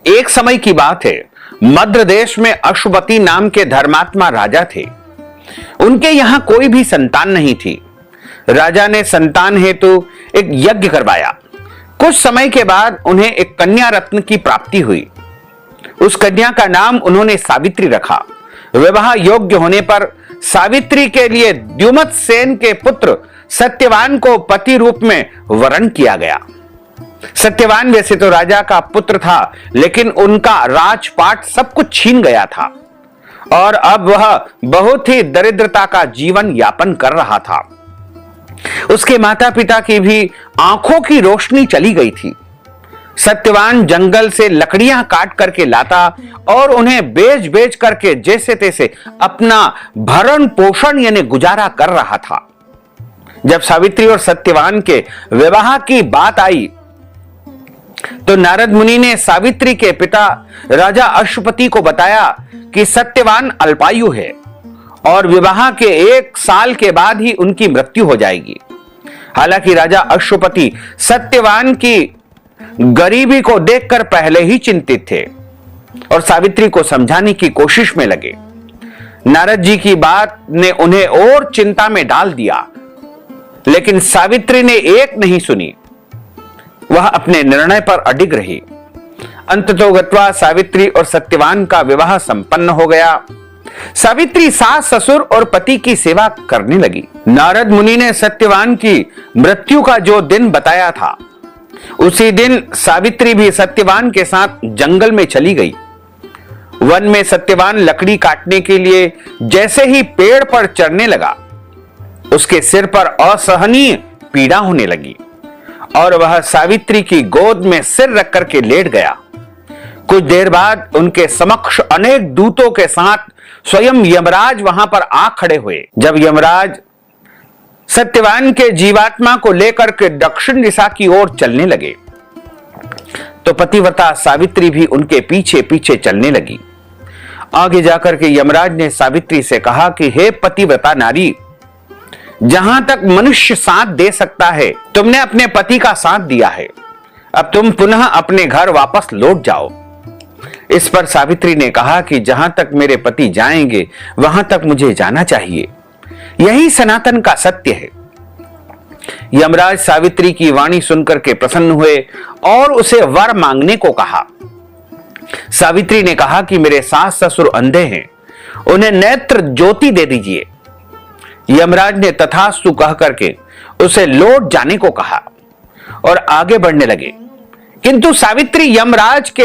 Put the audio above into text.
एक समय की बात है, मद्र देश में अशुपति नाम के धर्मात्मा राजा थे। उनके यहां कोई भी संतान नहीं थी। राजा ने संतान हेतु एक यज्ञ करवाया। कुछ समय के बाद उन्हें एक कन्या रत्न की प्राप्ति हुई। उस कन्या का नाम उन्होंने सावित्री रखा। विवाह योग्य होने पर सावित्री के लिए द्युमत सेन के पुत्र सत्यवान को पति रूप में वरण किया गया। सत्यवान वैसे तो राजा का पुत्र था, लेकिन उनका राजपाट सब कुछ छीन गया था और अब वह बहुत ही दरिद्रता का जीवन यापन कर रहा था। उसके माता पिता की भी आंखों की रोशनी चली गई थी। सत्यवान जंगल से लकड़ियां काट करके लाता और उन्हें बेच बेच करके जैसे तैसे अपना भरण पोषण यानी गुजारा कर रहा था। जब सावित्री और सत्यवान के विवाह की बात आई तो नारद मुनि ने सावित्री के पिता राजा अशुपति को बताया कि सत्यवान अल्पायु है और विवाह के 1 साल के बाद ही उनकी मृत्यु हो जाएगी। हालांकि राजा अशुपति सत्यवान की गरीबी को देखकर पहले ही चिंतित थे और सावित्री को समझाने की कोशिश में लगे। नारद जी की बात ने उन्हें और चिंता में डाल दिया, लेकिन सावित्री ने एक नहीं सुनी। वह अपने निर्णय पर अडिग रही। अंततोगत्वा सावित्री और सत्यवान का विवाह संपन्न हो गया। सावित्री सास ससुर और पति की सेवा करने लगी। नारद मुनि ने सत्यवान की मृत्यु का जो दिन बताया था, उसी दिन सावित्री भी सत्यवान के साथ जंगल में चली गई। वन में सत्यवान लकड़ी काटने के लिए जैसे ही पेड़ पर चढ़ने लगा, उसके सिर पर असहनीय पीड़ा होने लगी और वह सावित्री की गोद में सिर रख करके लेट गया। कुछ देर बाद उनके समक्ष अनेक दूतों के साथ स्वयं यमराज वहां पर आ खड़े हुए। जब यमराज सत्यवान के जीवात्मा को लेकर के दक्षिण दिशा की ओर चलने लगे तो पतिव्रता सावित्री भी उनके पीछे पीछे चलने लगी। आगे जाकर के यमराज ने सावित्री से कहा कि हे पतिव्रता नारी, जहां तक मनुष्य साथ दे सकता है तुमने अपने पति का साथ दिया है, अब तुम पुनः अपने घर वापस लौट जाओ। इस पर सावित्री ने कहा कि जहां तक मेरे पति जाएंगे वहां तक मुझे जाना चाहिए, यही सनातन का सत्य है। यमराज सावित्री की वाणी सुनकर के प्रसन्न हुए और उसे वर मांगने को कहा। सावित्री ने कहा कि मेरे सास ससुर अंधे हैं, उन्हें नेत्र ज्योति दे दीजिए। यमराज ने तथास्तु कह करके उसे लौट जाने को कहा और आगे बढ़ने लगे, किंतु सावित्री यमराज के